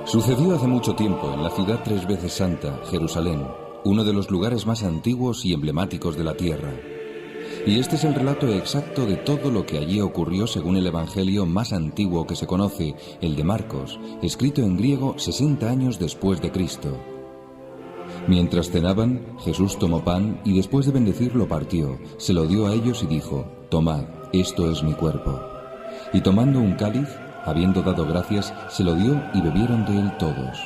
Sucedió hace mucho tiempo en la ciudad 3 veces santa, Jerusalén, uno de los lugares más antiguos y emblemáticos de la tierra. Y este es el relato exacto de todo lo que allí ocurrió según el evangelio más antiguo que se conoce, el de Marcos, escrito en griego 60 años después de Cristo. Mientras cenaban, Jesús tomó pan y después de bendecirlo partió, se lo dio a ellos y dijo: «Tomad, esto es mi cuerpo». Y tomando un cáliz, habiendo dado gracias, se lo dio y bebieron de él todos.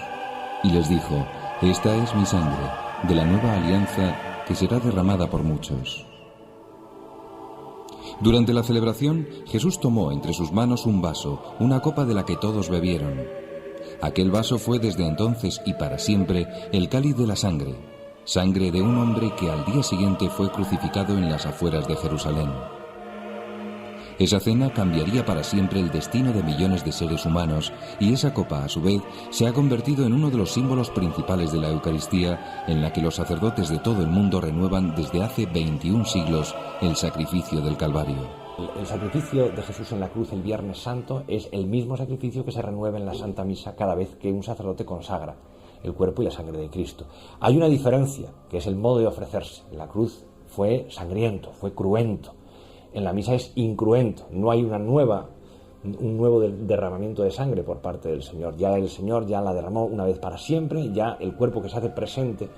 Y les dijo: «Esta es mi sangre, de la nueva alianza, que será derramada por muchos». Durante la celebración, Jesús tomó entre sus manos un vaso, una copa de la que todos bebieron. Aquel vaso fue desde entonces y para siempre el cáliz de la sangre, sangre de un hombre que al día siguiente fue crucificado en las afueras de Jerusalén. Esa cena cambiaría para siempre el destino de millones de seres humanos, y esa copa, a su vez, se ha convertido en uno de los símbolos principales de la Eucaristía, en la que los sacerdotes de todo el mundo renuevan desde hace 21 siglos el sacrificio del Calvario. El sacrificio de Jesús en la cruz el Viernes Santo es el mismo sacrificio que se renueva en la Santa Misa cada vez que un sacerdote consagra el cuerpo y la sangre de Cristo. Hay una diferencia, que es el modo de ofrecerse. En la cruz fue sangriento, fue cruento. En la misa es incruento, no hay un nuevo derramamiento de sangre por parte del Señor. Ya el Señor ya la derramó una vez para siempre, ya el cuerpo que se hace presente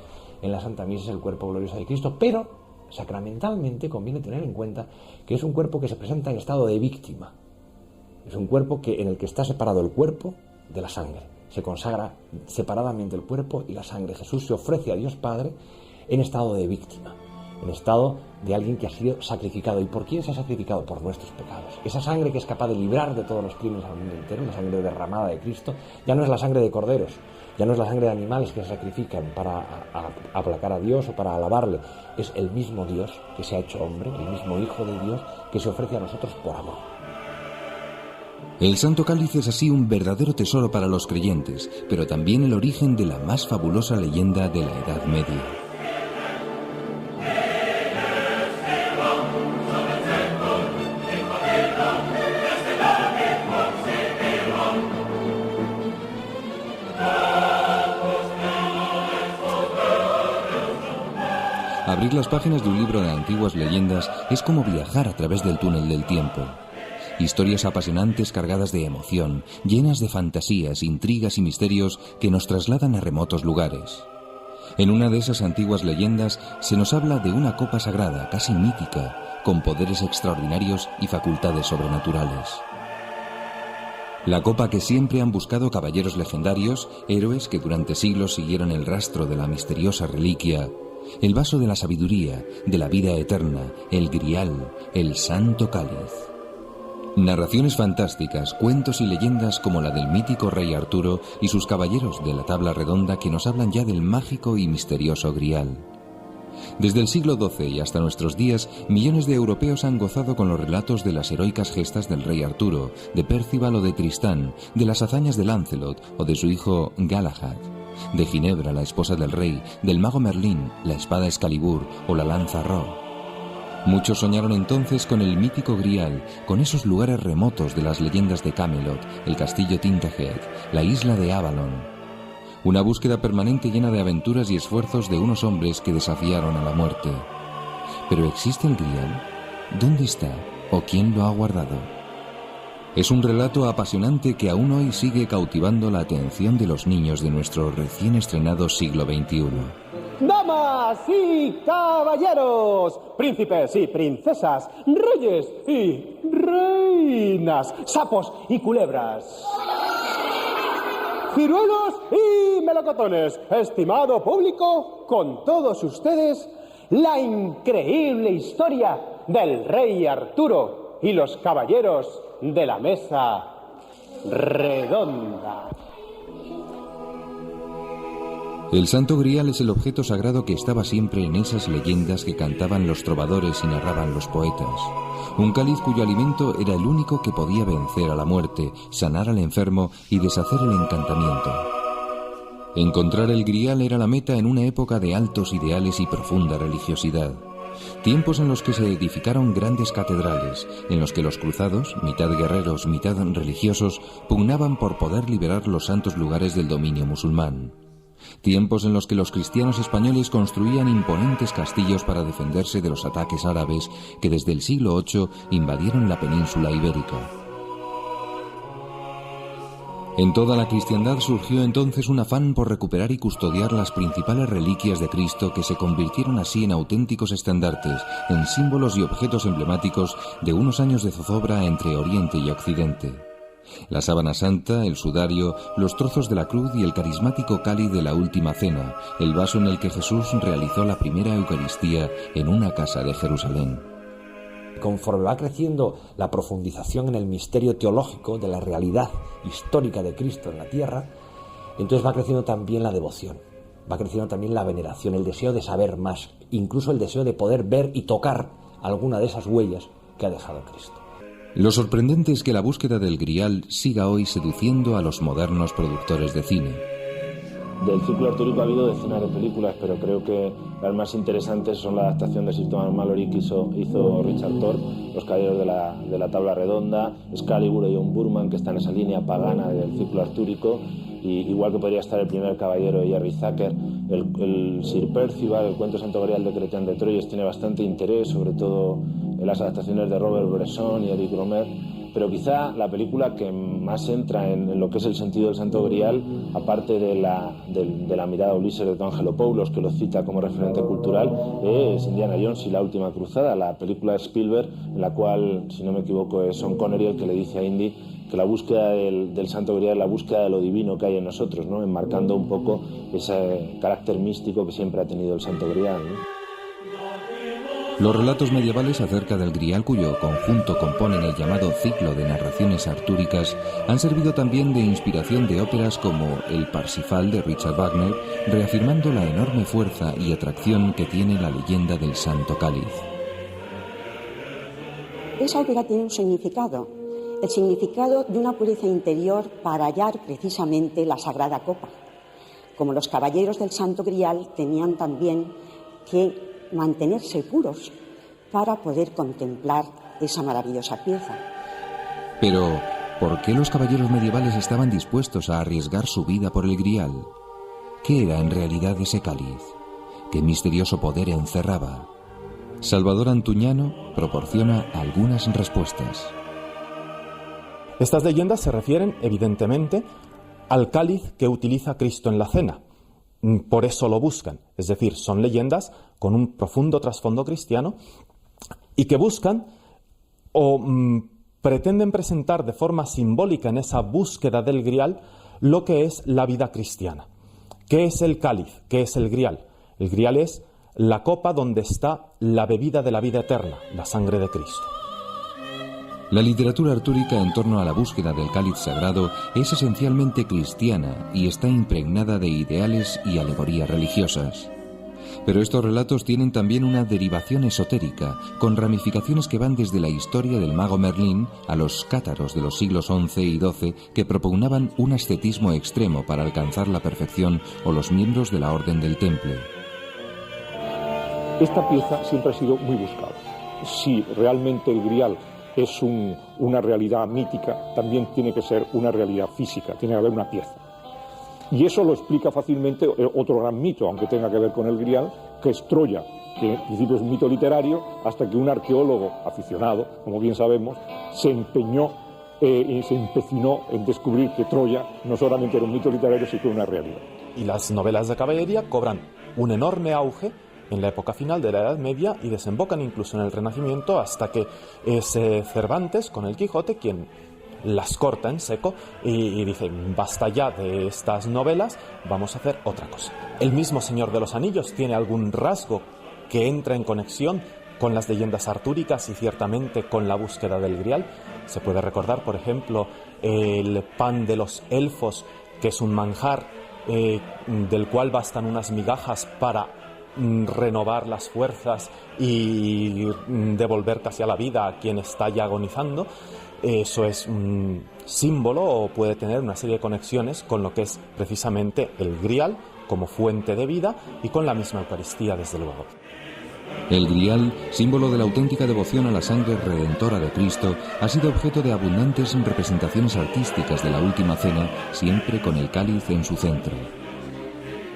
en la Santa Misa es el cuerpo glorioso de Cristo, pero sacramentalmente conviene tener en cuenta que es un cuerpo que se presenta en estado de víctima. Es un cuerpo en el que está separado el cuerpo de la sangre. Se consagra separadamente el cuerpo y la sangre. Jesús se ofrece a Dios Padre en estado de víctima, en estado de alguien que ha sido sacrificado. ¿Y por quién se ha sacrificado? Por nuestros pecados. Esa sangre que es capaz de librar de todos los crímenes al mundo entero, la sangre derramada de Cristo, ya no es la sangre de corderos, ya no es la sangre de animales que se sacrifican para aplacar a Dios o para alabarle. Es el mismo Dios que se ha hecho hombre, el mismo Hijo de Dios que se ofrece a nosotros por amor. El Santo Cáliz es así un verdadero tesoro para los creyentes, pero también el origen de la más fabulosa leyenda de la Edad Media. Abrir las páginas de un libro de antiguas leyendas es como viajar a través del túnel del tiempo. Historias apasionantes cargadas de emoción, llenas de fantasías, intrigas y misterios que nos trasladan a remotos lugares. En una de esas antiguas leyendas se nos habla de una copa sagrada, casi mítica, con poderes extraordinarios y facultades sobrenaturales. La copa que siempre han buscado caballeros legendarios, héroes que durante siglos siguieron el rastro de la misteriosa reliquia. El vaso de la sabiduría, de la vida eterna, el grial, el Santo Cáliz. Narraciones fantásticas, cuentos y leyendas como la del mítico rey Arturo y sus caballeros de la tabla redonda que nos hablan ya del mágico y misterioso grial. Desde el siglo XII y hasta nuestros días, millones de europeos han gozado con los relatos de las heroicas gestas del rey Arturo, de Percival o de Tristán, de las hazañas de Lancelot o de su hijo Galahad, de Ginebra, la esposa del rey, del mago Merlín, la espada Excalibur o la lanza Ro. Muchos soñaron entonces con el mítico grial, con esos lugares remotos de las leyendas de Camelot, el castillo Tintagel, la isla de Avalon. Una búsqueda permanente llena de aventuras y esfuerzos de unos hombres que desafiaron a la muerte. ¿Pero existe el grial? ¿Dónde está? ¿O quién lo ha guardado? Es un relato apasionante que aún hoy sigue cautivando la atención de los niños de nuestro recién estrenado siglo XXI. Damas y caballeros, príncipes y princesas, reyes y reinas, sapos y culebras, ciruelos y melocotones, estimado público, con todos ustedes, la increíble historia del rey Arturo y los caballeros de la mesa redonda. El Santo Grial es el objeto sagrado que estaba siempre en esas leyendas que cantaban los trovadores y narraban los poetas. Un cáliz cuyo alimento era el único que podía vencer a la muerte, sanar al enfermo y deshacer el encantamiento. Encontrar el Grial era la meta en una época de altos ideales y profunda religiosidad. Tiempos en los que se edificaron grandes catedrales, en los que los cruzados, mitad guerreros, mitad religiosos, pugnaban por poder liberar los santos lugares del dominio musulmán. Tiempos en los que los cristianos españoles construían imponentes castillos para defenderse de los ataques árabes que desde el siglo VIII invadieron la península ibérica. En toda la cristiandad surgió entonces un afán por recuperar y custodiar las principales reliquias de Cristo, que se convirtieron así en auténticos estandartes, en símbolos y objetos emblemáticos de unos años de zozobra entre Oriente y Occidente. La sábana santa, el sudario, los trozos de la cruz y el carismático cáliz de la última cena, el vaso en el que Jesús realizó la primera Eucaristía en una casa de Jerusalén. Conforme va creciendo la profundización en el misterio teológico de la realidad histórica de Cristo en la tierra, entonces va creciendo también la devoción, va creciendo también la veneración, el deseo de saber más, incluso el deseo de poder ver y tocar alguna de esas huellas que ha dejado Cristo. Lo sorprendente es que la búsqueda del Grial siga hoy seduciendo a los modernos productores de cine. Del ciclo artúrico ha habido decenas de películas, pero creo que las más interesantes son la adaptación de Sir Thomas Malory que hizo Richard Thorpe, Los Caballeros de la Tabla Redonda, Excalibur y John Burman, que está en esa línea pagana del ciclo artúrico, y igual que podría estar El primer caballero de Jerry Zucker. El Sir Percival, el cuento Santo Grial de Chrétien de Troyes, tiene bastante interés, sobre todo en las adaptaciones de Robert Bresson y Eric Romer. Pero quizá la película que más entra en lo que es el sentido del Santo Grial, aparte de la mirada Ulises de Don Angelopoulos, que lo cita como referente cultural, es Indiana Jones y la última cruzada, la película de Spielberg, en la cual, si no me equivoco, es Sean Connery el que le dice a Indy que la búsqueda del Santo Grial es la búsqueda de lo divino que hay en nosotros, ¿no? Enmarcando un poco ese carácter místico que siempre ha tenido el Santo Grial, ¿no? Los relatos medievales acerca del Grial, cuyo conjunto componen el llamado ciclo de narraciones artúricas, han servido también de inspiración de óperas como El Parsifal de Richard Wagner, reafirmando la enorme fuerza y atracción que tiene la leyenda del Santo Cáliz. Esa ópera tiene un significado, el significado de una pureza interior para hallar precisamente la sagrada copa. Como los caballeros del Santo Grial tenían también que mantenerse puros para poder contemplar esa maravillosa pieza. Pero, ¿por qué los caballeros medievales estaban dispuestos a arriesgar su vida por el Grial? ¿Qué era en realidad ese cáliz? ¿Qué misterioso poder encerraba? Salvador Antuñano proporciona algunas respuestas. Estas leyendas se refieren, evidentemente, al cáliz que utiliza Cristo en la cena. Por eso lo buscan, es decir, son leyendas con un profundo trasfondo cristiano y que buscan o pretenden presentar de forma simbólica en esa búsqueda del Grial lo que es la vida cristiana. ¿Qué es el cáliz? ¿Qué es el Grial? El Grial es la copa donde está la bebida de la vida eterna, la sangre de Cristo. La literatura artúrica en torno a la búsqueda del cáliz sagrado es esencialmente cristiana y está impregnada de ideales y alegorías religiosas. Pero estos relatos tienen también una derivación esotérica, con ramificaciones que van desde la historia del mago Merlín a los cátaros de los siglos XI y XII que propugnaban un ascetismo extremo para alcanzar la perfección, o los miembros de la Orden del Temple. Esta pieza siempre ha sido muy buscada. Si realmente el Grial es una realidad mítica, también tiene que ser una realidad física, tiene que haber una pieza. Y eso lo explica fácilmente otro gran mito, aunque tenga que ver con el Grial, que es Troya, que en principio es un mito literario, hasta que un arqueólogo aficionado, como bien sabemos, se empecinó en descubrir que Troya no solamente era un mito literario, sino que era una realidad. Y las novelas de caballería cobran un enorme auge en la época final de la Edad Media y desembocan incluso en el Renacimiento, hasta que es Cervantes con el Quijote quien las corta en seco y dice: basta ya de estas novelas, vamos a hacer otra cosa. El mismo Señor de los Anillos tiene algún rasgo que entra en conexión con las leyendas artúricas y ciertamente con la búsqueda del Grial. Se puede recordar, por ejemplo, el pan de los elfos, que es un manjar del cual bastan unas migajas para renovar las fuerzas y devolver casi a la vida a quien está ya agonizando. Eso es un símbolo, o puede tener una serie de conexiones con lo que es precisamente el Grial como fuente de vida y con la misma Eucaristía, desde luego. El grial, símbolo de la auténtica devoción a la sangre redentora de Cristo, ha sido objeto de abundantes representaciones artísticas de la Última Cena, siempre con el cáliz en su centro.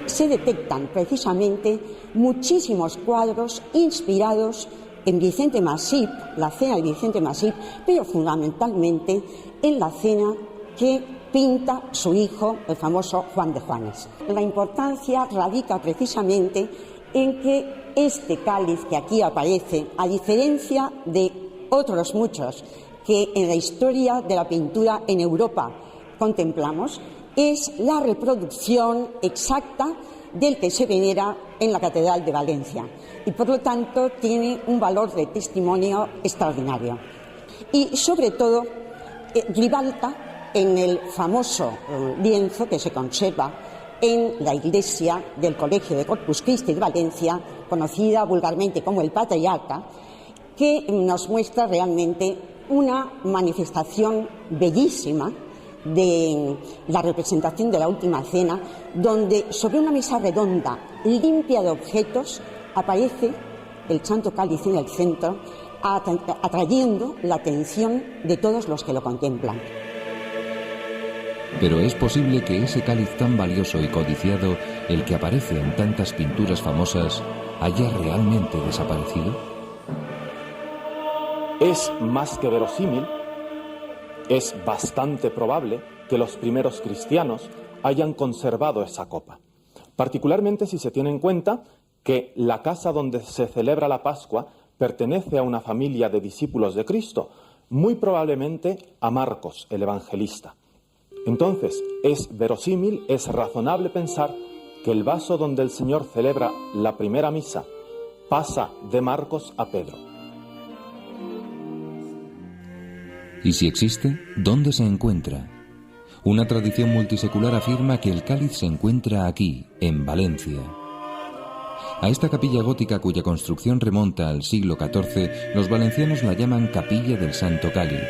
Se detectan precisamente muchísimos cuadros inspirados en Vicente Masip, la cena de Vicente Masip, pero fundamentalmente en la cena que pinta su hijo, el famoso Juan de Juanes. La importancia radica precisamente en que este cáliz que aquí aparece, a diferencia de otros muchos que en la historia de la pintura en Europa contemplamos, es la reproducción exacta del que se venera en la Catedral de Valencia y por lo tanto tiene un valor de testimonio extraordinario. Y sobre todo ribalta en el famoso lienzo que se conserva en la iglesia del Colegio de Corpus Christi de Valencia, conocida vulgarmente como el Patriarca, que nos muestra realmente una manifestación bellísima de la representación de la Última Cena, donde sobre una mesa redonda limpia de objetos aparece el Santo Cáliz en el centro, atrayendo la atención de todos los que lo contemplan. Pero ¿es posible que ese cáliz tan valioso y codiciado, el que aparece en tantas pinturas famosas, haya realmente desaparecido? Es más que verosímil, es bastante probable que los primeros cristianos hayan conservado esa copa, particularmente si se tiene en cuenta que la casa donde se celebra la Pascua pertenece a una familia de discípulos de Cristo, muy probablemente a Marcos, el evangelista. Entonces, es verosímil, es razonable pensar que el vaso donde el Señor celebra la primera misa pasa de Marcos a Pedro. Y si existe, ¿dónde se encuentra? Una tradición multisecular afirma que el cáliz se encuentra aquí, en Valencia. A esta capilla gótica, cuya construcción remonta al siglo XIV, los valencianos la llaman Capilla del Santo Cáliz.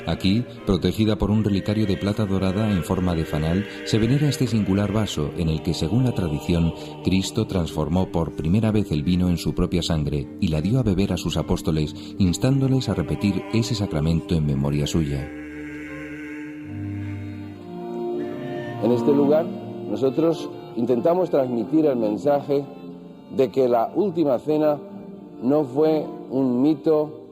Aquí, protegida por un relicario de plata dorada en forma de fanal, se venera este singular vaso en el que, según la tradición, Cristo transformó por primera vez el vino en su propia sangre y la dio a beber a sus apóstoles, instándoles a repetir ese sacramento en memoria suya. En este lugar, nosotros intentamos transmitir el mensaje de que la Última Cena no fue un mito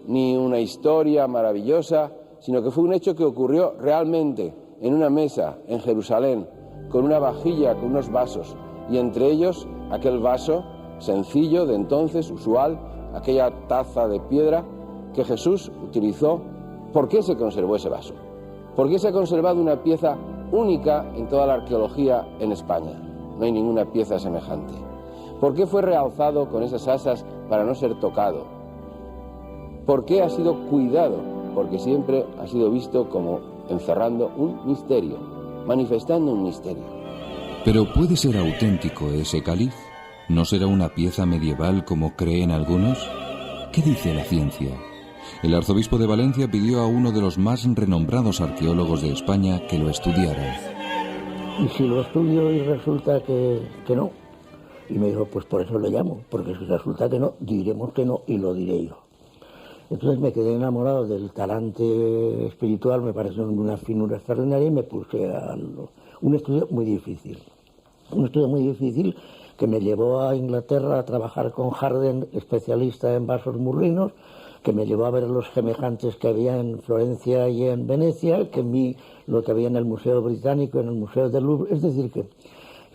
ni una historia maravillosa, sino que fue un hecho que ocurrió realmente en una mesa en Jerusalén, con una vajilla, con unos vasos, y entre ellos aquel vaso sencillo de entonces, usual, aquella taza de piedra que Jesús utilizó. ¿Por qué se conservó ese vaso? ¿Por qué se ha conservado una pieza única en toda la arqueología en España? No hay ninguna pieza semejante. ¿Por qué fue realzado con esas asas para no ser tocado? ¿Por qué ha sido cuidado? Porque siempre ha sido visto como encerrando un misterio, manifestando un misterio. ¿Pero puede ser auténtico ese cáliz? ¿No será una pieza medieval como creen algunos? ¿Qué dice la ciencia? El arzobispo de Valencia pidió a uno de los más renombrados arqueólogos de España que lo estudiara. Y si lo estudio y resulta que no, y me dijo, pues por eso lo llamo, porque si resulta que no, diremos que no y lo diré yo. Entonces me quedé enamorado del talante espiritual, me pareció una finura extraordinaria y me puse a un estudio muy difícil. Un estudio muy difícil que me llevó a Inglaterra a trabajar con Harden, especialista en vasos murrinos, que me llevó a ver los semejantes que había en Florencia y en Venecia, que vi lo que había en el Museo Británico, en el Museo del Louvre. Es decir, que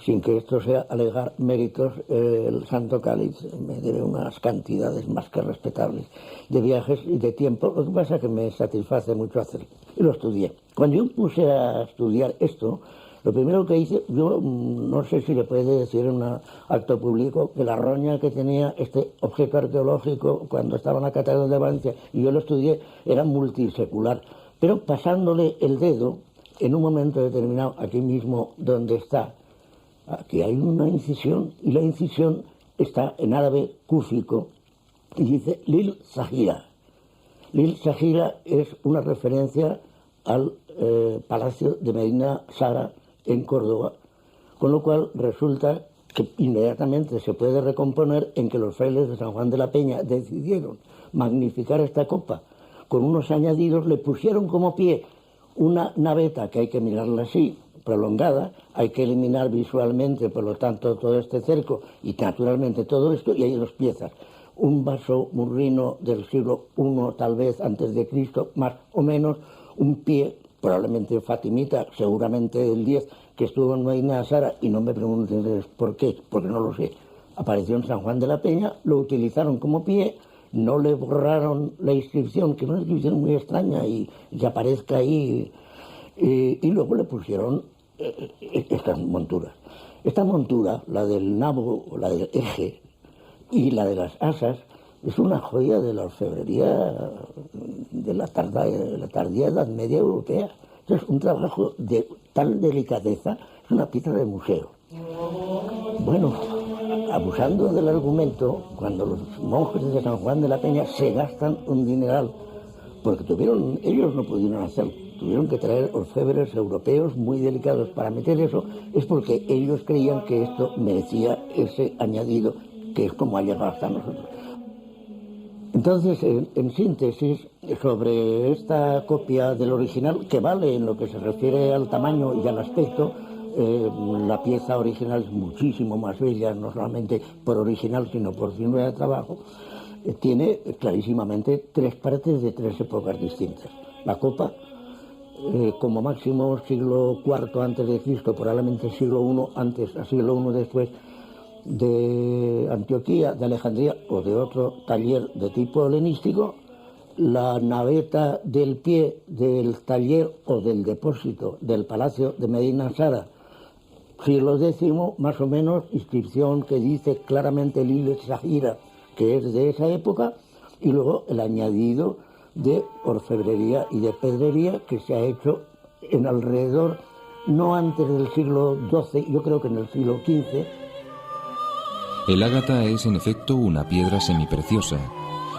sin que esto sea alegar méritos, el Santo Cáliz me debe unas cantidades más que respetables de viajes y de tiempo. Lo que pasa es que me satisface mucho hacerlo. Y lo estudié. Cuando yo puse a estudiar esto, lo primero que hice, yo no sé si le puede decir en un acto público que la roña que tenía este objeto arqueológico cuando estaba en la Catedral de Valencia, y yo lo estudié, era multisecular. Pero pasándole el dedo, en un momento determinado, aquí mismo donde está, aquí hay una incisión, y la incisión está en árabe cúfico, y dice Lil Sahira. Lil Sahira es una referencia al Palacio de Medina Sara en Córdoba, con lo cual resulta que inmediatamente se puede recomponer en que los frailes de San Juan de la Peña decidieron magnificar esta copa con unos añadidos, le pusieron como pie una naveta que hay que mirarla así, prolongada, hay que eliminar visualmente, por lo tanto, todo este cerco y naturalmente todo esto, y hay dos piezas. Un vaso murrino del siglo I, tal vez antes de Cristo, más o menos, un pie, probablemente fatimita, seguramente del 10, que estuvo en Medina Sara, y no me pregunten por qué, porque no lo sé. Apareció en San Juan de la Peña, lo utilizaron como pie, no le borraron la inscripción, que es una inscripción muy extraña, y que aparezca ahí, y luego le pusieron estas monturas. Esta montura, la del nabo, la del eje y la de las asas, es una joya de la orfebrería de la tardía Edad Media europea. Es un trabajo de tal delicadeza, es una pieza de museo. Bueno, abusando del argumento, cuando los monjes de San Juan de la Peña se gastan un dineral, porque ellos no pudieron hacerlo, tuvieron que traer orfebres europeos muy delicados para meter eso, es porque ellos creían que esto merecía ese añadido, que es como ha llegado hasta nosotros. Entonces, en síntesis, sobre esta copia del original, que vale en lo que se refiere al tamaño y al aspecto, la pieza original es muchísimo más bella, no solamente por original, sino por firmeza de trabajo, tiene clarísimamente 3 partes de 3 épocas distintas. La copa, como máximo siglo IV antes de Cristo, probablemente siglo I antes, a siglo I después, de Antioquía, de Alejandría o de otro taller de tipo helenístico. La naveta del pie del taller o del depósito del Palacio de Medina Sara, siglo X, más o menos, inscripción que dice claramente Lile Sahira, que es de esa época, y luego el añadido de orfebrería y de pedrería que se ha hecho en alrededor, no antes del siglo XII, yo creo que en el siglo XV. El ágata es en efecto una piedra semipreciosa.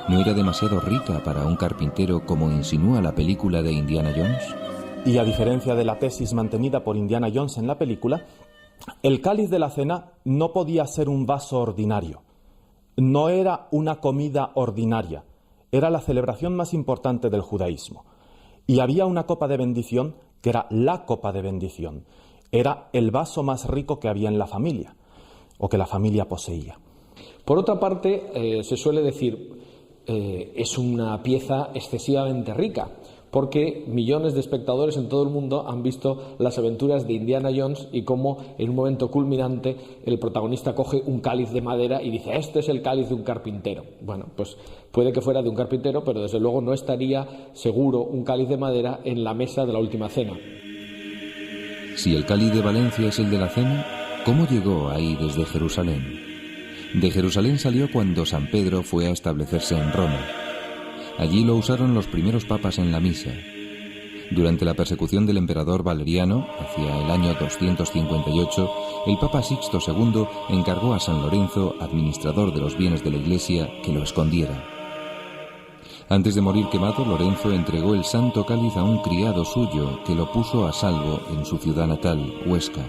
¿No era demasiado rica para un carpintero, como insinúa la película de Indiana Jones? Y a diferencia de la tesis mantenida por Indiana Jones en la película, el cáliz de la cena no podía ser un vaso ordinario. No era una comida ordinaria. Era la celebración más importante del judaísmo. Y había una copa de bendición que era la copa de bendición. Era el vaso más rico que había en la familia, o que la familia poseía. Por otra parte, se suele decir, es una pieza excesivamente rica, porque millones de espectadores en todo el mundo han visto las aventuras de Indiana Jones y cómo en un momento culminante el protagonista coge un cáliz de madera y dice, este es el cáliz de un carpintero. Bueno, pues puede que fuera de un carpintero, pero desde luego no estaría seguro un cáliz de madera en la mesa de la última cena. Si el cáliz de Valencia es el de la cena, ¿cómo llegó ahí desde Jerusalén? De Jerusalén salió cuando San Pedro fue a establecerse en Roma. Allí lo usaron los primeros papas en la misa. Durante la persecución del emperador Valeriano, hacia el año 258, el Papa Sixto II encargó a San Lorenzo, administrador de los bienes de la Iglesia, que lo escondiera. Antes de morir quemado, Lorenzo entregó el santo cáliz a un criado suyo, que lo puso a salvo en su ciudad natal, Huesca.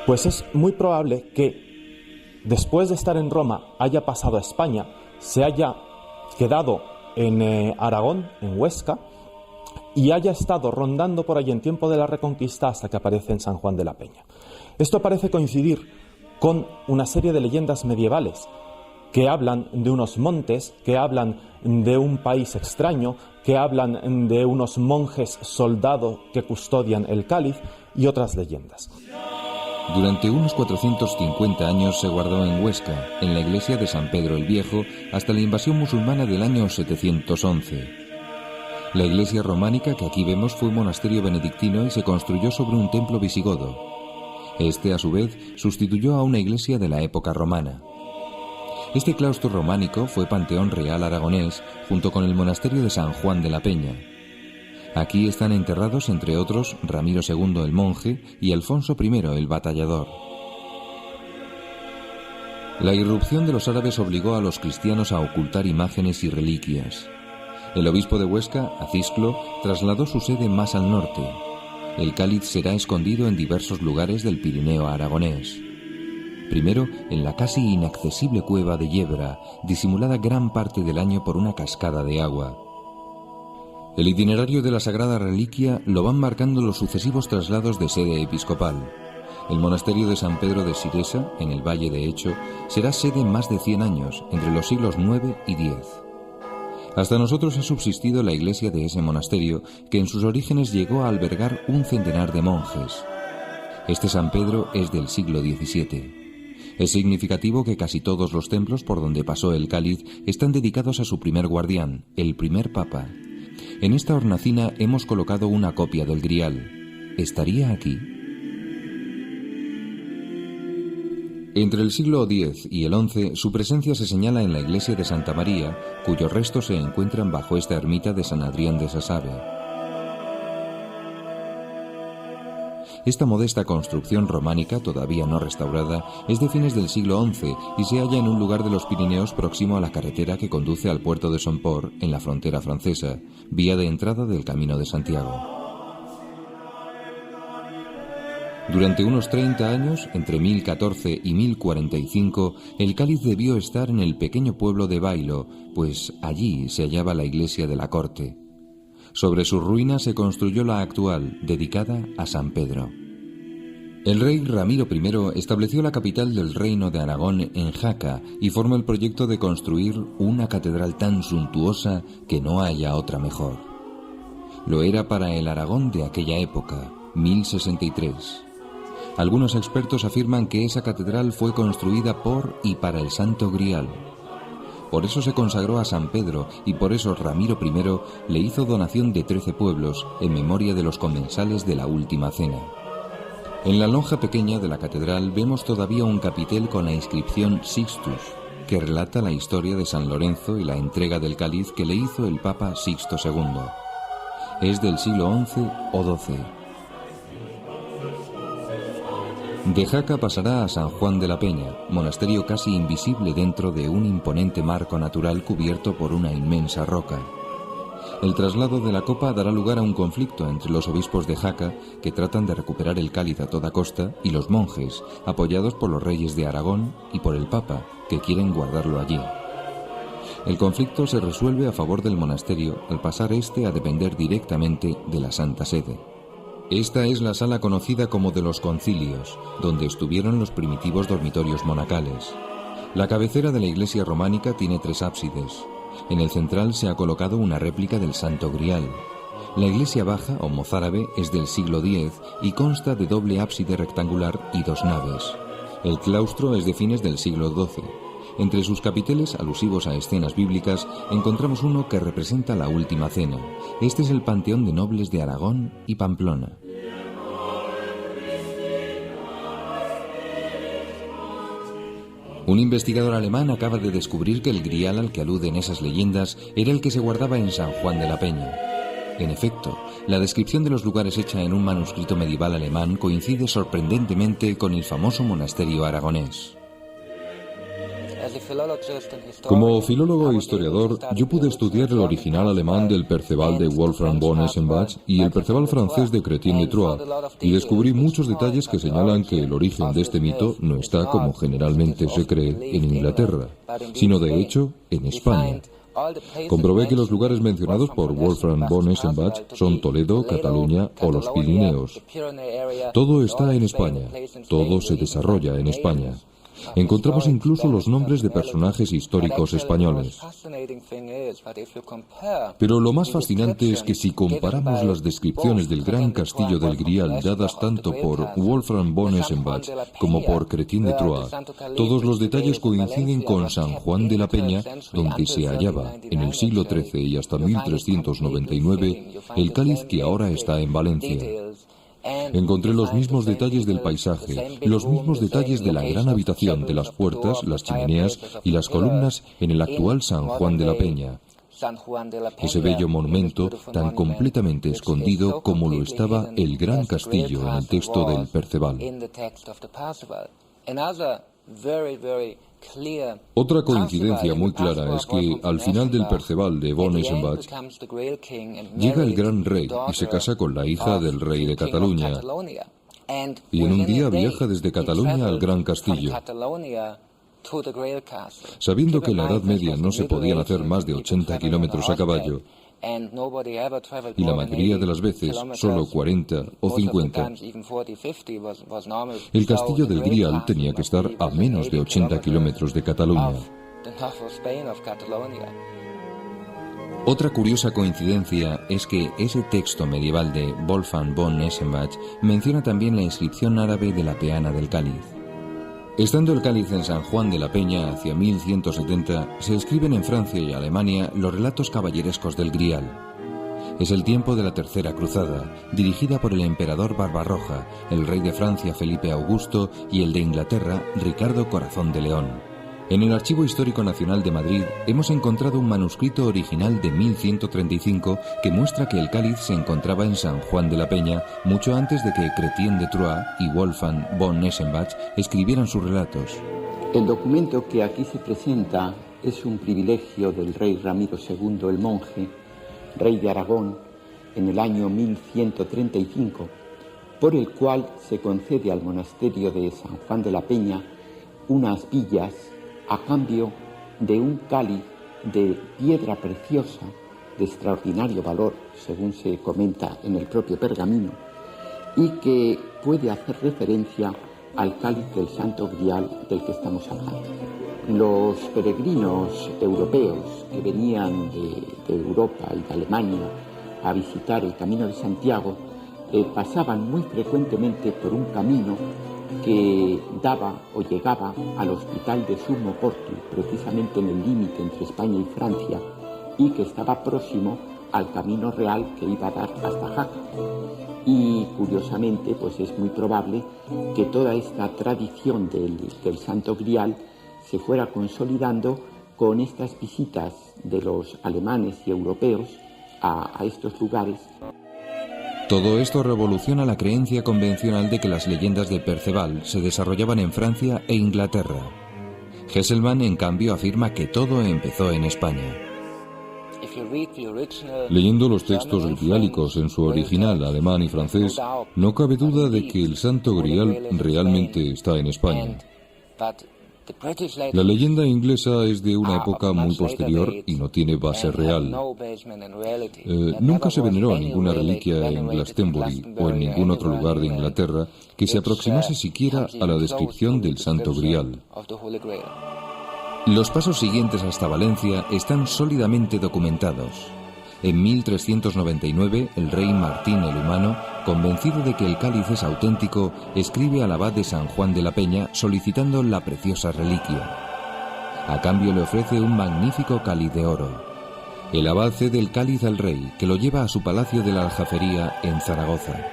Pues es muy probable que, después de estar en Roma, haya pasado a España, se haya quedado en Aragón, en Huesca, y haya estado rondando por allí en tiempo de la Reconquista hasta que aparece en San Juan de la Peña. Esto parece coincidir con una serie de leyendas medievales que hablan de unos montes, que hablan de un país extraño, que hablan de unos monjes soldados que custodian el cáliz y otras leyendas. Durante unos 450 años se guardó en Huesca, en la iglesia de San Pedro el Viejo, hasta la invasión musulmana del año 711. La iglesia románica que aquí vemos fue un monasterio benedictino y se construyó sobre un templo visigodo. Este, a su vez, sustituyó a una iglesia de la época romana. Este claustro románico fue panteón real aragonés, junto con el monasterio de San Juan de la Peña. Aquí están enterrados, entre otros, Ramiro II el monje y Alfonso I el batallador. La irrupción de los árabes obligó a los cristianos a ocultar imágenes y reliquias. El obispo de Huesca, Acisclo, trasladó su sede más al norte. El cáliz será escondido en diversos lugares del Pirineo aragonés. Primero, en la casi inaccesible cueva de Yebra, disimulada gran parte del año por una cascada de agua. El itinerario de la sagrada reliquia lo van marcando los sucesivos traslados de sede episcopal. El monasterio de San Pedro de Siresa, en el Valle de Hecho, será sede más de 100 años, entre los siglos IX y X. Hasta nosotros ha subsistido la iglesia de ese monasterio, que en sus orígenes llegó a albergar un centenar de monjes. Este San Pedro es del siglo XVII. Es significativo que casi todos los templos por donde pasó el cáliz están dedicados a su primer guardián, el primer papa. En esta hornacina hemos colocado una copia del Grial. ¿Estaría aquí? Entre el siglo X y el XI, su presencia se señala en la iglesia de Santa María, cuyos restos se encuentran bajo esta ermita de San Adrián de Sasabe. Esta modesta construcción románica, todavía no restaurada, es de fines del siglo XI y se halla en un lugar de los Pirineos próximo a la carretera que conduce al puerto de Somport, en la frontera francesa, vía de entrada del Camino de Santiago. Durante unos 30 años, entre 1014 y 1045, el cáliz debió estar en el pequeño pueblo de Bailo, pues allí se hallaba la iglesia de la corte. Sobre sus ruinas se construyó la actual, dedicada a San Pedro. El rey Ramiro I estableció la capital del reino de Aragón en Jaca y formó el proyecto de construir una catedral tan suntuosa que no haya otra mejor. Lo era para el Aragón de aquella época, 1063. Algunos expertos afirman que esa catedral fue construida por y para el Santo Grial. Por eso se consagró a San Pedro y por eso Ramiro I le hizo donación de 13 pueblos en memoria de los comensales de la Última Cena. En la lonja pequeña de la catedral vemos todavía un capitel con la inscripción Sixtus, que relata la historia de San Lorenzo y la entrega del cáliz que le hizo el Papa Sixto II. Es del siglo XI o XII. De Jaca pasará a San Juan de la Peña, monasterio casi invisible dentro de un imponente marco natural cubierto por una inmensa roca. El traslado de la copa dará lugar a un conflicto entre los obispos de Jaca, que tratan de recuperar el cáliz a toda costa, y los monjes, apoyados por los reyes de Aragón y por el Papa, que quieren guardarlo allí. El conflicto se resuelve a favor del monasterio al pasar este a depender directamente de la Santa Sede. Esta es la sala conocida como de los concilios, donde estuvieron los primitivos dormitorios monacales. La cabecera de la iglesia románica tiene 3 ábsides. En el central se ha colocado una réplica del Santo Grial. La iglesia baja o mozárabe es del siglo X y consta de doble ábside rectangular y 2 naves. El claustro es de fines del siglo XII. Entre sus capiteles, alusivos a escenas bíblicas, encontramos uno que representa la Última Cena. Este es el panteón de nobles de Aragón y Pamplona. Un investigador alemán acaba de descubrir que el Grial al que aluden esas leyendas era el que se guardaba en San Juan de la Peña. En efecto, la descripción de los lugares hecha en un manuscrito medieval alemán coincide sorprendentemente con el famoso monasterio aragonés. Como filólogo e historiador, yo pude estudiar el original alemán del Perceval de Wolfram von Eschenbach y el Perceval francés de Chrétien de Troyes, y descubrí muchos detalles que señalan que el origen de este mito no está, como generalmente se cree, en Inglaterra, sino de hecho en España. Comprobé que los lugares mencionados por Wolfram von Eschenbach son Toledo, Cataluña o los Pirineos. Todo está en España, todo se desarrolla en España. Encontramos incluso los nombres de personajes históricos españoles. Pero lo más fascinante es que si comparamos las descripciones del gran castillo del Grial dadas tanto por Wolfram von Eschenbach como por Chrétien de Troyes, todos los detalles coinciden con San Juan de la Peña, donde se hallaba, en el siglo XIII y hasta 1399, el cáliz que ahora está en Valencia. Encontré los mismos detalles del paisaje, los mismos detalles de la gran habitación, de las puertas, las chimeneas y las columnas en el actual San Juan de la Peña. Ese bello monumento tan completamente escondido como lo estaba el gran castillo en el texto del Perceval. Otra coincidencia muy clara es que, al final del Perceval de von Eschenbach, llega el gran rey y se casa con la hija del rey de Cataluña. Y en un día viaja desde Cataluña al Gran Castillo, sabiendo que en la Edad Media no se podían hacer más de 80 kilómetros a caballo, y la mayoría de las veces solo 40 o 50. El castillo del Grial tenía que estar a menos de 80 kilómetros de Cataluña. Otra curiosa coincidencia es que ese texto medieval de Wolfgang von Eschenbach menciona también la inscripción árabe de la peana del cáliz. Estando el cáliz en San Juan de la Peña hacia 1170, se escriben en Francia y Alemania los relatos caballerescos del Grial. Es el tiempo de la Tercera Cruzada, dirigida por el emperador Barbarroja, el rey de Francia Felipe Augusto y el de Inglaterra Ricardo Corazón de León. En el Archivo Histórico Nacional de Madrid hemos encontrado un manuscrito original de 1135 que muestra que el cáliz se encontraba en San Juan de la Peña mucho antes de que Chrétien de Troyes y Wolfgang von Eschenbach escribieran sus relatos. El documento que aquí se presenta es un privilegio del rey Ramiro II el Monje, rey de Aragón, en el año 1135, por el cual se concede al monasterio de San Juan de la Peña unas villas a cambio de un cáliz de piedra preciosa de extraordinario valor, según se comenta en el propio pergamino, y que puede hacer referencia al cáliz del Santo Grial del que estamos hablando. Los peregrinos europeos que venían de Europa y de Alemania a visitar el Camino de Santiago pasaban muy frecuentemente por un camino que daba o llegaba al hospital de Sumo Portu, precisamente en el límite entre España y Francia, y que estaba próximo al camino real que iba a dar hasta Jaca. Y curiosamente, pues es muy probable que toda esta tradición del Santo Grial se fuera consolidando con estas visitas de los alemanes y europeos a estos lugares. Todo esto revoluciona la creencia convencional de que las leyendas de Perceval se desarrollaban en Francia e Inglaterra. Hesselmann, en cambio, afirma que todo empezó en España. Leyendo los textos griálicos en su original alemán y francés, no cabe duda de que el Santo Grial realmente está en España. La leyenda inglesa es de una época muy posterior y no tiene base real. Nunca se veneró ninguna reliquia en Glastonbury o en ningún otro lugar de Inglaterra que se aproximase siquiera a la descripción del Santo Grial. Los pasos siguientes hasta Valencia están sólidamente documentados. En 1399, el rey Martín el Humano, convencido de que el cáliz es auténtico, escribe al abad de San Juan de la Peña solicitando la preciosa reliquia. A cambio le ofrece un magnífico cáliz de oro. El abad cede el cáliz al rey, que lo lleva a su palacio de la Aljafería en Zaragoza.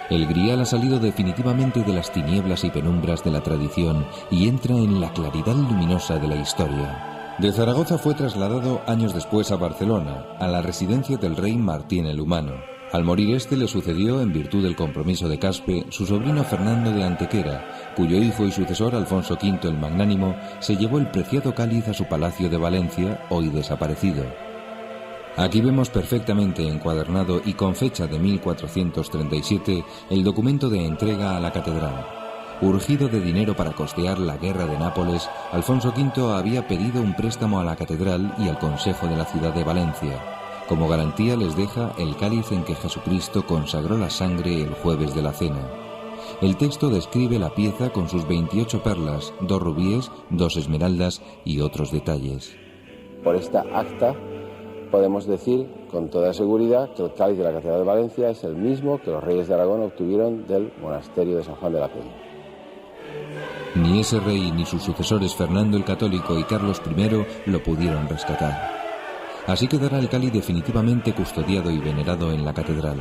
El Grial ha salido definitivamente de las tinieblas y penumbras de la tradición y entra en la claridad luminosa de la historia. De Zaragoza fue trasladado años después a Barcelona, a la residencia del rey Martín el Humano. Al morir este le sucedió, en virtud del compromiso de Caspe, su sobrino Fernando de Antequera, cuyo hijo y sucesor Alfonso V el Magnánimo se llevó el preciado cáliz a su palacio de Valencia, hoy desaparecido. Aquí vemos perfectamente encuadernado y con fecha de 1437 el documento de entrega a la catedral. Urgido de dinero para costear la guerra de Nápoles, Alfonso V había pedido un préstamo a la catedral y al Consejo de la ciudad de Valencia. Como garantía les deja el cáliz en que Jesucristo consagró la sangre el jueves de la cena. El texto describe la pieza con sus 28 perlas, 2 rubíes, 2 esmeraldas y otros detalles. Por esta acta podemos decir con toda seguridad que el cáliz de la Catedral de Valencia es el mismo que los reyes de Aragón obtuvieron del monasterio de San Juan de la Peña. Ni ese rey ni sus sucesores Fernando el Católico y Carlos I lo pudieron rescatar. Así quedará el cáliz definitivamente custodiado y venerado en la catedral.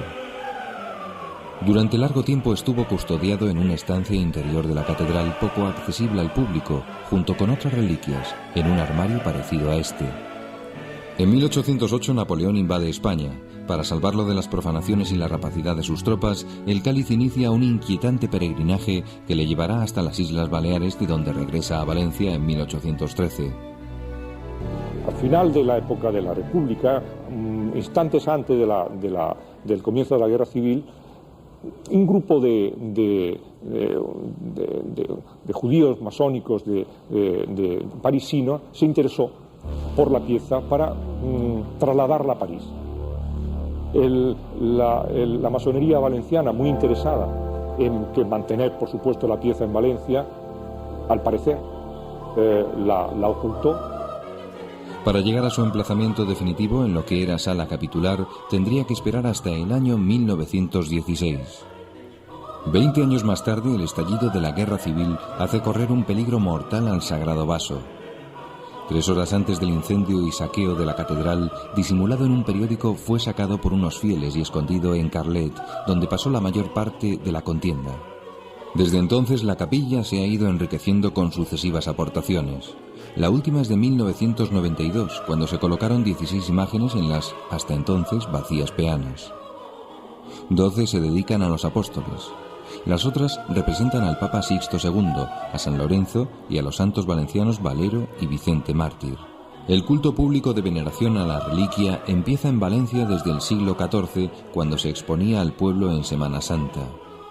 Durante largo tiempo estuvo custodiado en una estancia interior de la catedral poco accesible al público, junto con otras reliquias, en un armario parecido a este. En 1808 Napoleón invade España. Para salvarlo de las profanaciones y la rapacidad de sus tropas, el cáliz inicia un inquietante peregrinaje que le llevará hasta las Islas Baleares, de donde regresa a Valencia en 1813. Al final de la época de la República, instantes antes del comienzo de la Guerra Civil, un grupo de judíos masónicos de parisinos se interesó por la pieza para trasladarla a París. La masonería valenciana, muy interesada en que mantener, por supuesto, la pieza en Valencia, al parecer la ocultó. Para llegar a su emplazamiento definitivo en lo que era sala capitular, tendría que esperar hasta el año 1916. 20 años más tarde, el estallido de la Guerra Civil hace correr un peligro mortal al Sagrado Vaso. 3 horas antes del incendio y saqueo de la catedral, disimulado en un periódico, fue sacado por unos fieles y escondido en Carlet, donde pasó la mayor parte de la contienda. Desde entonces, la capilla se ha ido enriqueciendo con sucesivas aportaciones. La última es de 1992, cuando se colocaron 16 imágenes en las, hasta entonces, vacías peanas. 12 se dedican a los apóstoles. Las otras representan al Papa Sixto II, a San Lorenzo y a los santos valencianos Valero y Vicente Mártir. El culto público de veneración a la reliquia empieza en Valencia desde el siglo XIV, cuando se exponía al pueblo en Semana Santa.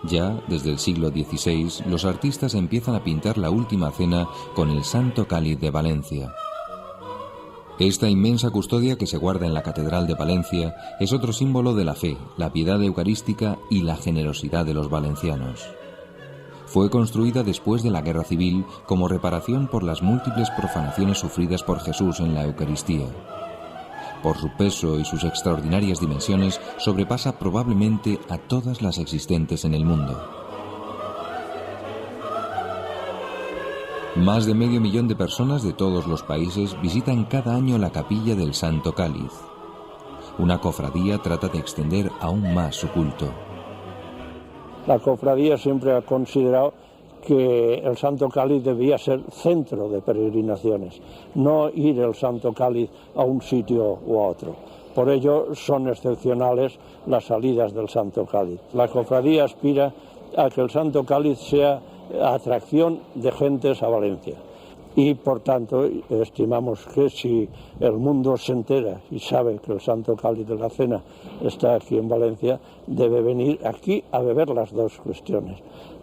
Ya, desde el siglo XVI, los artistas empiezan a pintar la Última Cena con el Santo Cáliz de Valencia. Esta inmensa custodia que se guarda en la Catedral de Valencia es otro símbolo de la fe, la piedad eucarística y la generosidad de los valencianos. Fue construida después de la Guerra Civil como reparación por las múltiples profanaciones sufridas por Jesús en la Eucaristía. Por su peso y sus extraordinarias dimensiones, sobrepasa probablemente a todas las existentes en el mundo. Más de 500.000 de personas de todos los países visitan cada año la capilla del Santo Cáliz. Una cofradía trata de extender aún más su culto. La cofradía siempre ha considerado que el Santo Cáliz debía ser centro de peregrinaciones, no ir el Santo Cáliz a un sitio u otro. Por ello son excepcionales las salidas del Santo Cáliz. La cofradía aspira a que el Santo Cáliz sea atracción de gentes a Valencia. Y por tanto estimamos que si el mundo se entera y sabe que el Santo Cáliz de la Cena está aquí en Valencia, debe venir aquí a beber las dos cuestiones,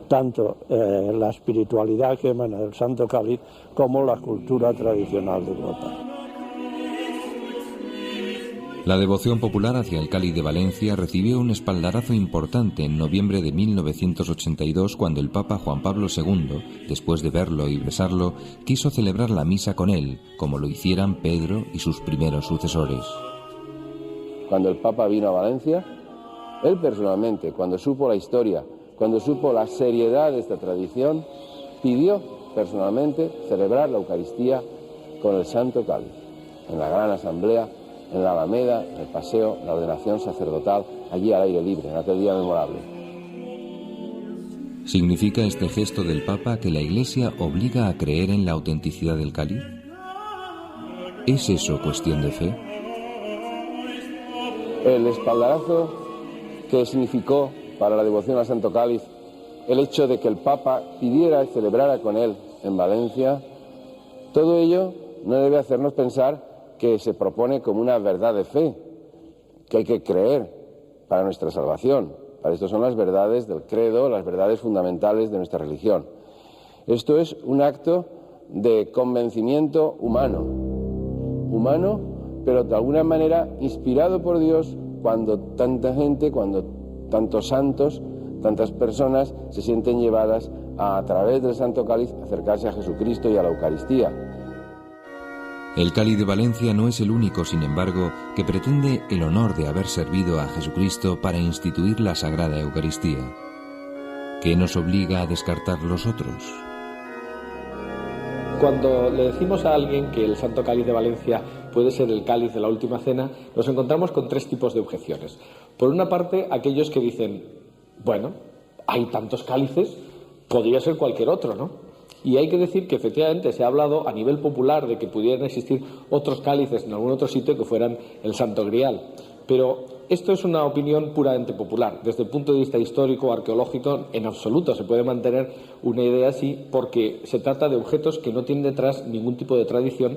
tanto la espiritualidad que emana del Santo Cáliz como la cultura tradicional de Europa. La devoción popular hacia el Cáliz de Valencia recibió un espaldarazo importante en noviembre de 1982, cuando el Papa Juan Pablo II, después de verlo y besarlo, quiso celebrar la misa con él, como lo hicieran Pedro y sus primeros sucesores. Cuando el Papa vino a Valencia, él personalmente, cuando supo la historia, cuando supo la seriedad de esta tradición, pidió personalmente celebrar la Eucaristía con el Santo Cáliz, en la gran asamblea, en la Alameda, en el paseo, la ordenación sacerdotal, allí al aire libre, en aquel día memorable. ¿Significa este gesto del Papa que la Iglesia obliga a creer en la autenticidad del cáliz? ¿Es eso cuestión de fe? El espaldarazo que significó para la devoción al Santo Cáliz el hecho de que el Papa pidiera y celebrara con él en Valencia, todo ello no debe hacernos pensar que se propone como una verdad de fe, que hay que creer para nuestra salvación. Para esto son las verdades del credo, las verdades fundamentales de nuestra religión. Esto es un acto de convencimiento humano, pero de alguna manera inspirado por Dios, cuando tanta gente, cuando tantos santos, tantas personas se sienten llevadas a través del Santo Cáliz a acercarse a Jesucristo y a la Eucaristía. El Cáliz de Valencia no es el único, sin embargo, que pretende el honor de haber servido a Jesucristo para instituir la Sagrada Eucaristía. ¿Qué nos obliga a descartar los otros? Cuando le decimos a alguien que el Santo Cáliz de Valencia puede ser el cáliz de la Última Cena, nos encontramos con 3 tipos de objeciones. Por una parte, aquellos que dicen, bueno, hay tantos cálices, podría ser cualquier otro, ¿no? Y hay que decir que efectivamente se ha hablado a nivel popular de que pudieran existir otros cálices en algún otro sitio que fueran el Santo Grial. Pero esto es una opinión puramente popular. Desde el punto de vista histórico, arqueológico, en absoluto se puede mantener una idea así, porque se trata de objetos que no tienen detrás ningún tipo de tradición,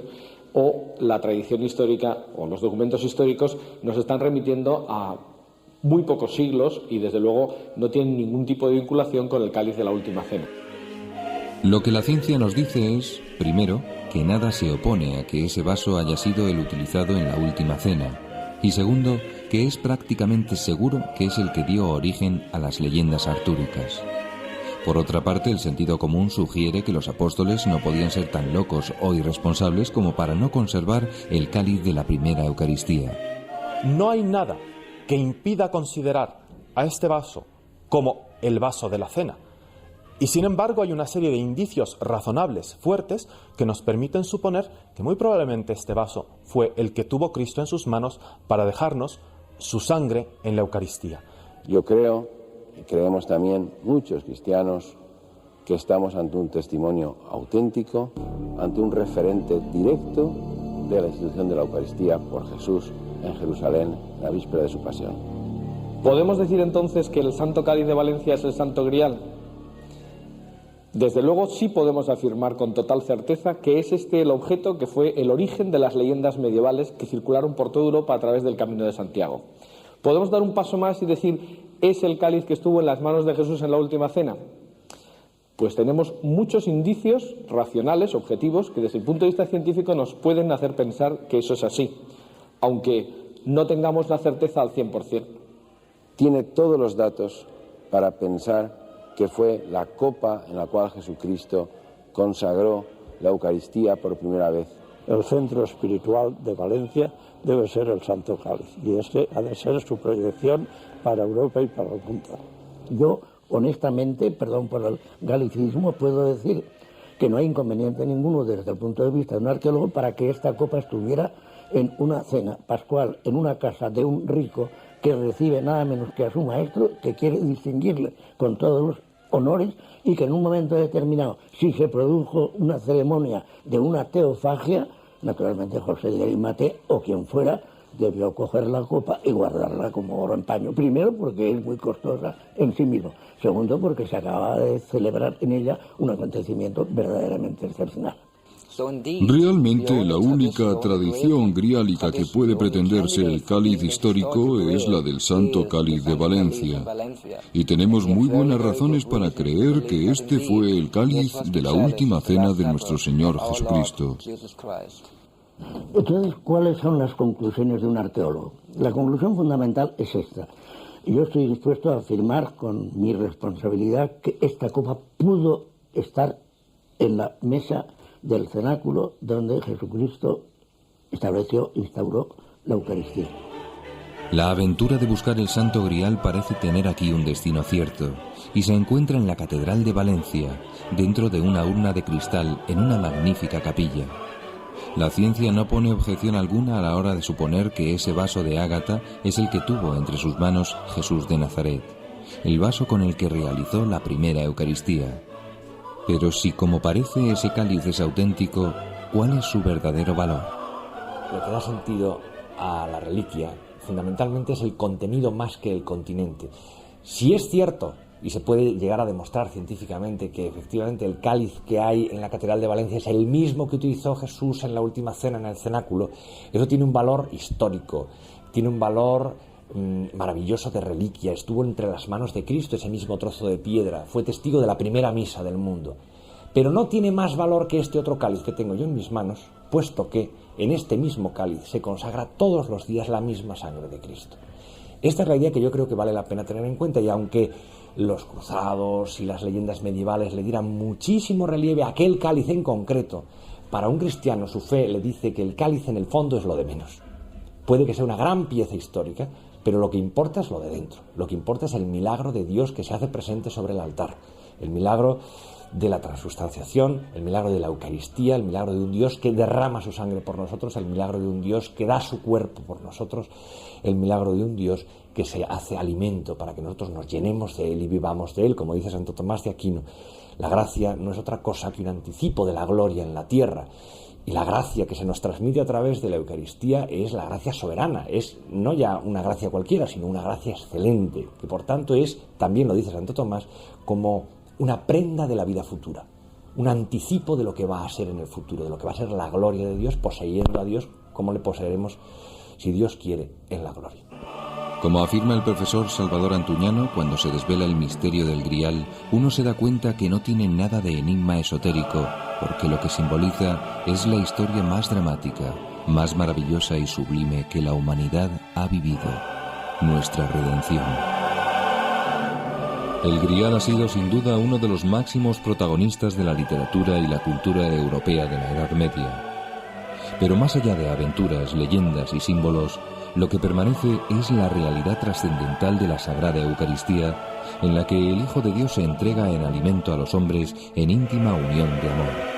o la tradición histórica o los documentos históricos nos están remitiendo a muy pocos siglos y desde luego no tienen ningún tipo de vinculación con el cáliz de la última cena. Lo que la ciencia nos dice es, primero, que nada se opone a que ese vaso haya sido el utilizado en la última cena, y segundo, que es prácticamente seguro que es el que dio origen a las leyendas artúricas. Por otra parte, el sentido común sugiere que los apóstoles no podían ser tan locos o irresponsables como para no conservar el cáliz de la primera Eucaristía. No hay nada que impida considerar a este vaso como el vaso de la cena. Y sin embargo hay una serie de indicios razonables, fuertes, que nos permiten suponer que muy probablemente este vaso fue el que tuvo Cristo en sus manos para dejarnos su sangre en la Eucaristía. Yo creo, y creemos también muchos cristianos, que estamos ante un testimonio auténtico, ante un referente directo de la institución de la Eucaristía por Jesús en Jerusalén, la víspera de su pasión. ¿Podemos decir entonces que el Santo Cáliz de Valencia es el Santo Grial? Desde luego sí podemos afirmar con total certeza que es este el objeto que fue el origen de las leyendas medievales que circularon por toda Europa a través del Camino de Santiago. ¿Podemos dar un paso más y decir, es el cáliz que estuvo en las manos de Jesús en la última cena? Pues tenemos muchos indicios racionales, objetivos, que desde el punto de vista científico nos pueden hacer pensar que eso es así, aunque no tengamos la certeza al 100%. Tiene todos los datos para pensar que fue la copa en la cual Jesucristo consagró la Eucaristía por primera vez. El centro espiritual de Valencia debe ser el Santo Cáliz, y este ha de ser su proyección para Europa y para el mundo. Yo, honestamente, perdón por el galicismo, puedo decir que no hay inconveniente ninguno desde el punto de vista de un arqueólogo para que esta copa estuviera en una cena pascual, en una casa de un rico que recibe nada menos que a su maestro, que quiere distinguirle con todos los honores, y que en un momento determinado, si se produjo una ceremonia de una teofagia, naturalmente José de Arimatea o quien fuera debió coger la copa y guardarla como oro en paño. Primero, porque es muy costosa en sí mismo. Segundo, porque se acaba de celebrar en ella un acontecimiento verdaderamente excepcional. Realmente la única tradición griálica que puede pretenderse el cáliz histórico es la del Santo Cáliz de Valencia. Y tenemos muy buenas razones para creer que este fue el cáliz de la última cena de nuestro Señor Jesucristo. Entonces, ¿cuáles son las conclusiones de un arqueólogo? La conclusión fundamental es esta. Yo estoy dispuesto a afirmar con mi responsabilidad que esta copa pudo estar en la mesa del cenáculo donde Jesucristo instauró la Eucaristía. La aventura de buscar el Santo Grial parece tener aquí un destino cierto, y se encuentra en la Catedral de Valencia, dentro de una urna de cristal en una magnífica capilla. La ciencia no pone objeción alguna a la hora de suponer que ese vaso de ágata es el que tuvo entre sus manos Jesús de Nazaret, el vaso con el que realizó la primera Eucaristía. Pero si, como parece, ese cáliz es auténtico, ¿cuál es su verdadero valor? Lo que da sentido a la reliquia, fundamentalmente, es el contenido más que el continente. Si es cierto, y se puede llegar a demostrar científicamente, que efectivamente el cáliz que hay en la Catedral de Valencia es el mismo que utilizó Jesús en la última cena en el cenáculo, eso tiene un valor histórico, tiene un valor maravilloso de reliquia. Estuvo entre las manos de Cristo ese mismo trozo de piedra, fue testigo de la primera misa del mundo, pero no tiene más valor que este otro cáliz que tengo yo en mis manos, puesto que en este mismo cáliz se consagra todos los días la misma sangre de Cristo. Esta es la idea que yo creo que vale la pena tener en cuenta, y aunque los cruzados y las leyendas medievales le dieran muchísimo relieve a aquel cáliz en concreto, para un cristiano su fe le dice que el cáliz en el fondo es lo de menos. Puede que sea una gran pieza histórica, pero lo que importa es lo de dentro. Lo que importa es el milagro de Dios que se hace presente sobre el altar, el milagro de la transustanciación, el milagro de la Eucaristía, el milagro de un Dios que derrama su sangre por nosotros, el milagro de un Dios que da su cuerpo por nosotros, el milagro de un Dios que se hace alimento para que nosotros nos llenemos de Él y vivamos de Él, como dice Santo Tomás de Aquino. La gracia no es otra cosa que un anticipo de la gloria en la tierra. Y la gracia que se nos transmite a través de la Eucaristía es la gracia soberana, es no ya una gracia cualquiera, sino una gracia excelente, que por tanto es, también lo dice Santo Tomás, como una prenda de la vida futura, un anticipo de lo que va a ser en el futuro, de lo que va a ser la gloria de Dios, poseyendo a Dios como le poseeremos, si Dios quiere, en la gloria. Como afirma el profesor Salvador Antuñano, cuando se desvela el misterio del Grial, uno se da cuenta que no tiene nada de enigma esotérico, porque lo que simboliza es la historia más dramática, más maravillosa y sublime que la humanidad ha vivido, nuestra redención. El Grial ha sido sin duda uno de los máximos protagonistas de la literatura y la cultura europea de la Edad Media. Pero más allá de aventuras, leyendas y símbolos, lo que permanece es la realidad trascendental de la Sagrada Eucaristía, en la que el Hijo de Dios se entrega en alimento a los hombres en íntima unión de amor.